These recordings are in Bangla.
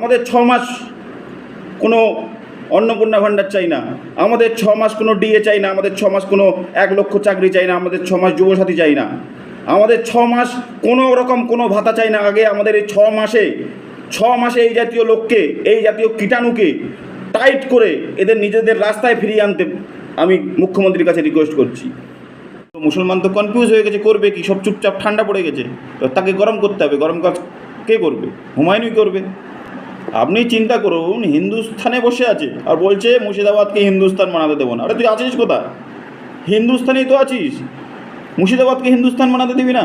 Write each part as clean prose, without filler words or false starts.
আমাদের 6 মাস কোনো অন্নপূর্ণা ভাণ্ডার চাই না, আমাদের 6 মাস কোনো ডিএ চাই না, আমাদের 6 মাস কোনো 1 লক্ষ চাকরি চাই না, আমাদের 6 মাস যুবসাথী চাই না, আমাদের 6 মাস কোনো রকম কোনো ভাতা চাই না। আগে আমাদের এই 6 মাসে এই জাতীয় লোককে, এই জাতীয় কীটাণুকে টাইট করে এদের নিজেদের রাস্তায় ফিরিয়ে আনতে আমি মুখ্যমন্ত্রীর কাছে রিকোয়েস্ট করছি। মুসলমান তো কনফিউজ হয়ে গেছে, করবে কি, সব চুপচাপ ঠান্ডা পড়ে গেছে, তো তাকে গরম করতে হবে। গরম কাজ কে করবে? হুমায়ুনই করবে। আপনি চিন্তা করুন, হিন্দুস্থানে বসে আছে আর বলছে মুর্শিদাবাদকে হিন্দুস্তান বানাতে দেবো না। আরে তুই আছিস কোথায়? হিন্দুস্তানেই তো আছিস, মুর্শিদাবাদকে হিন্দুস্তান বানাতে দিবি না?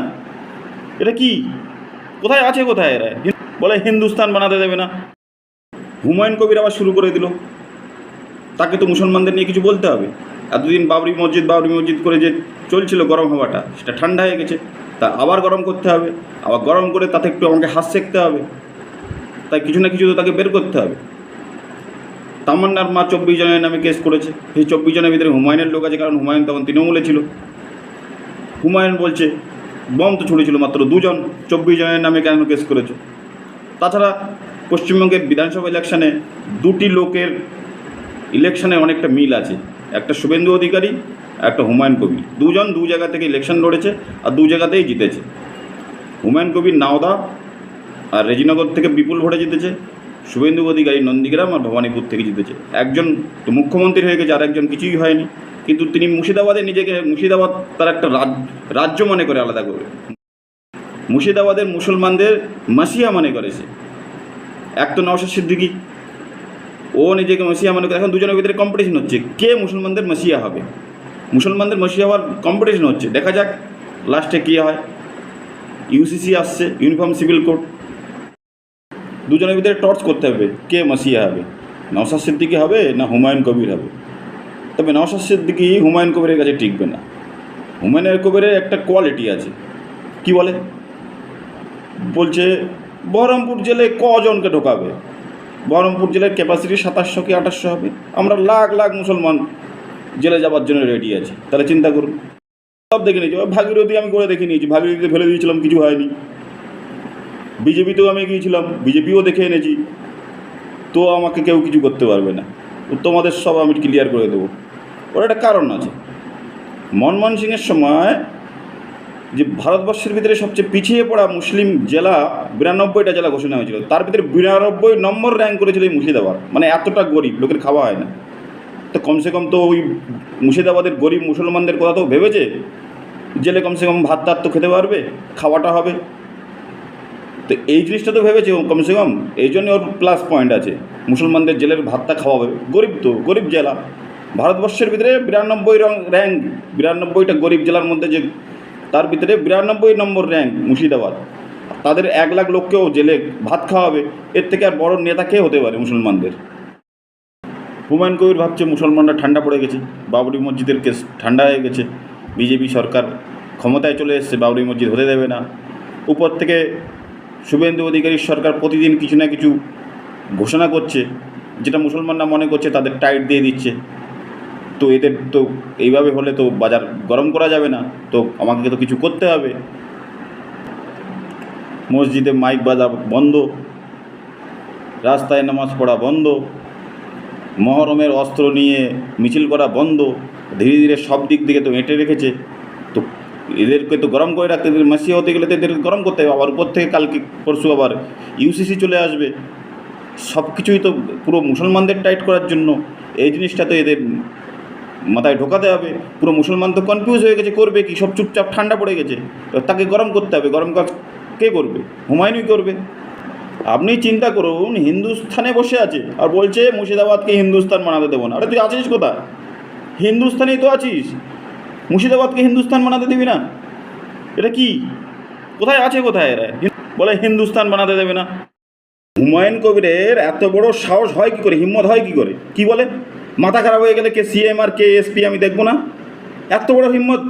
এটা কি? কোথায় আছে, কোথায় এরা? বলে হিন্দুস্তান বানাতে দেবে না। হুমায়ুন কবির আবার শুরু করে দিল, তাকে তো মুসলমানদের নিয়ে কিছু বলতে হবে। এতদিন বাবরি মসজিদ করে যে চলছিল গরম হওয়াটা, সেটা ঠান্ডা হয়ে গেছে, তা আবার গরম করতে হবে। আবার গরম করে তাতে একটু আমাকে হাত সেঁকতে হবে, তাই কিছু না কিছু তো তাকে বের করতে হবে। তামান্নার মা 24 জনের নামে কেস করেছে। সেই 24 জনের ভিতরে হুমায়ুনের লোক আছে, কারণ হুমায়ুন তখন তৃণমূলে ছিল। হুমায়ুন বলছে বম তো ছুড়েছিল মাত্র 2 জন, 24 জনের নামে কেন কেস করেছে? তাছাড়া পশ্চিমবঙ্গের বিধানসভা ইলেকশানে 2টি লোকের ইলেকশানে অনেকটা মিল আছে, একটা শুভেন্দু অধিকারী, একটা হুমায়ুন কবির। 2 জন 2 জায়গা থেকে ইলেকশন লড়েছে আর 2 জায়গাতেই জিতেছে। হুমায়ুন কবির নাওদা আর রেজিনগর থেকে বিপুল ভোটে জিতেছে, শুভেন্দু অধিকারী নন্দীগ্রাম আর ভবানীপুর থেকে জিতেছে। একজন তো মুখ্যমন্ত্রী হয়ে গেছে, আর একজন কিছুই হয়নি, কিন্তু তিনি মুর্শিদাবাদে নিজেকে, মুর্শিদাবাদ তার একটা রাজ্য মনে করে আলাদা করে, মুর্শিদাবাদের মুসলমানদের মাসিয়া মনে করেছে। এক তো নওশাদ সিদ্দিকী, ও নিজেকে মাসিয়া মনে করে। এখন দুজনের ভিতরে কম্পিটিশন হচ্ছে, কে মুসলমানদের মাসিয়া হবে। মুসলমানদের মাসিয়া হওয়ার কম্পিটিশন হচ্ছে, দেখা যাক লাস্টে কী হয়। ইউসিসি আসছে, ইউনিফর্ম সিভিল কোড, দুজনের ভিতরে টর্চ করতে হবে কে মাসিয়া হবে, নওশাদ সিদ্দিকী হবে না হুমায়ুন কবির হবে। তবে নওশাদ সিদ্দিকী হুমায়ুন কবিরের কাছে টিকবে না। হুমায়ুন কবিরের একটা কোয়ালিটি আছে, কি বলে, বলছে বহরমপুর জেলায় কজনকে ঢোকাবে? বহরমপুর জেলার ক্যাপাসিটি 2700 কি 2800 হবে। আমরা লাখ লাখ মুসলমান জেলে যাওয়ার জন্য রেডি আছি। তাহলে চিন্তা করুন, সব দেখে নিয়েছি। ভাগীরথী আমি করে দেখে নিয়েছি, ভাগীরথীতে ফেলে দিয়েছিলাম, কিছু হয়নি। বিজেপিতেও আমি গিয়েছিলাম, বিজেপিও দেখে এনেছি, তো আমাকে কেউ কিছু করতে পারবে না। তোমাদের সব আমি ক্লিয়ার করে দেবো। ওর একটা কারণ আছে। মনমোহন সিংয়ের সময় যে ভারতবর্ষের ভিতরে সবচেয়ে পিছিয়ে পড়া মুসলিম জেলা 92টা জেলা ঘোষণা হয়েছিল, তার ভিতরে 92 নম্বর র্যাঙ্ক করেছিল এই মুর্শিদাবাদ। মানে এতটা গরিব, লোকের খাওয়া হয় না। তো কমসে কম তো ওই মুর্শিদাবাদের গরিব মুসলমানদের কথা তো ভেবেছে, জেলে কমসে কম ভাত টাত তো খেতে পারবে, খাওয়াটা হবে। তো এই জিনিসটা তো ভেবেছে কমসে কম, এই জন্য ওর প্লাস পয়েন্ট আছে। মুসলমানদের জেলের ভাতটা খাওয়াবে, গরিব তো, গরিব জেলা। ভারতবর্ষের ভিতরে 92 র্যাঙ্ক, 92টা গরিব জেলার মধ্যে যে, তার ভিতরে 92 নম্বর র্যাঙ্ক মুর্শিদাবাদ। তাদের 1 লাখ লোককেও জেলে ভাত খাওয়াবে, এর থেকে আর বড় নেতা কে হতে পারে মুসলমানদের? হুমায়ুন কবির ভাবছে মুসলমানরা ঠান্ডা পড়ে গেছে, বাবরি মসজিদের কেস ঠান্ডা হয়ে গেছে, বিজেপি সরকার ক্ষমতায় চলে এসছে, বাবরি মসজিদ হতে দেবে না। উপর থেকে শুভেন্দু অধিকারীর সরকার প্রতিদিন কিছু না কিছু ঘোষণা করছে, যেটা মুসলমানরা মনে করছে তাদের টাইট দিয়ে দিচ্ছে। তো এদের তো এইভাবে হলে তো বাজার গরম করা যাবে না, তো আমাকে তো কিছু করতে হবে। মসজিদে মাইক বাজা বন্ধ, রাস্তায় নামাজ পড়া বন্ধ, মহরমের অস্ত্র নিয়ে মিছিল করা বন্ধ। ধীরে ধীরে সব দিক থেকে তো এঁটে রেখেছে, তো এদেরকে তো গরম করে রাখতে, এদের মাসিয়া হতে গেলে তো এদের গরম করতে হবে। আবার উপর থেকে কালকে পরশু আবার ইউসিসি চলে আসবে, সব কিছুই তো পুরো মুসলমানদের টাইট করার জন্য। এই জিনিসটা তো এদের মাথায় ঢোকাতে হবে। পুরো মুসলমান তো কনফিউজ হয়ে গেছে, করবে কি, সব চুপচাপ ঠান্ডা পড়ে গেছে, তো তাকে গরম করতে হবে। গরম কাজ কে করবে? হুমায়ুনই করবে। আপনি চিন্তা করুন, হিন্দুস্থানে বসে আছে আর বলছে মুর্শিদাবাদকে হিন্দুস্তান বানাতে দেবো না। আরে তুই আছিস কোথায়? হিন্দুস্তানেই তো আছিস, মুর্শিদাবাদকে হিন্দুস্তান বানাতে দিবি না? এটা কি? কোথায় আছে, কোথায় এরা? বলে হিন্দুস্তান বানাতে দেবে না। হুমায়ুন কবিরের এত বড় সাহস হয় কী করে, হিম্মত হয় কী করে? কি বলে, মাথা খারাপ হয়ে গেলে কে সিএম আর কে এসপি আমি দেখবো না? এত বড় হিম্মত!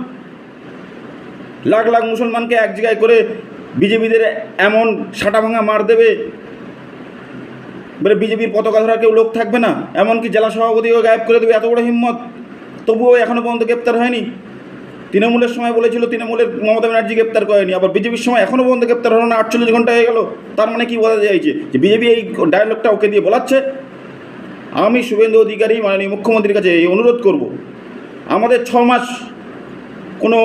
লাখ লাখ মুসলমানকে এক জায়গায় করে বিজেপিদের এমন সাটা ভাঙা মার দেবে, বলে বিজেপির পতাকা ধরা কেউ লোক থাকবে না, এমনকি জেলা সভাপতিও গায়েব করে দেবে। এত বড় হিম্মত, তবুও এখনও পর্যন্ত গ্রেপ্তার হয়নি। তৃণমূলের সময় বলেছিল তৃণমূলের মমতা ব্যানার্জি গ্রেপ্তার করেনি, আবার বিজেপির সময় এখনও পর্যন্ত গ্রেপ্তার হলো না, 48 ঘন্টা হয়ে গেল। তার মানে কি বোঝা চাইছে যে বিজেপি এই ডায়লগটা ওকে দিয়ে বলাচ্ছে? আমি শুভেন্দু অধিকারী মাননীয় মুখ্যমন্ত্রীর কাছে এই অনুরোধ করব, আমাদের 6 মাস কোনো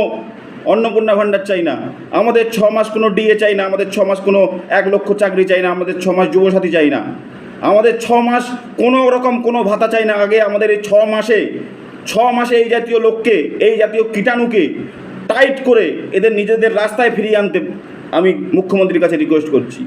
অন্নপূর্ণা ভাণ্ডার চাই না, আমাদের 6 মাস কোনো ডিএ চাই না, আমাদের 6 মাস কোনো 1 লক্ষ চাকরি চাই না, আমাদের 6 মাস যুবসাথী চাই না, আমাদের 6 মাস কোনো রকম কোনো ভাতা চাই না। আগে আমাদের এই 6 মাসে এই জাতীয় লোককে, এই জাতীয় কীটাণুকে টাইট করে এদের নিজেদের রাস্তায় ফিরিয়ে আনতে আমি মুখ্যমন্ত্রীর কাছে রিকোয়েস্ট করছি।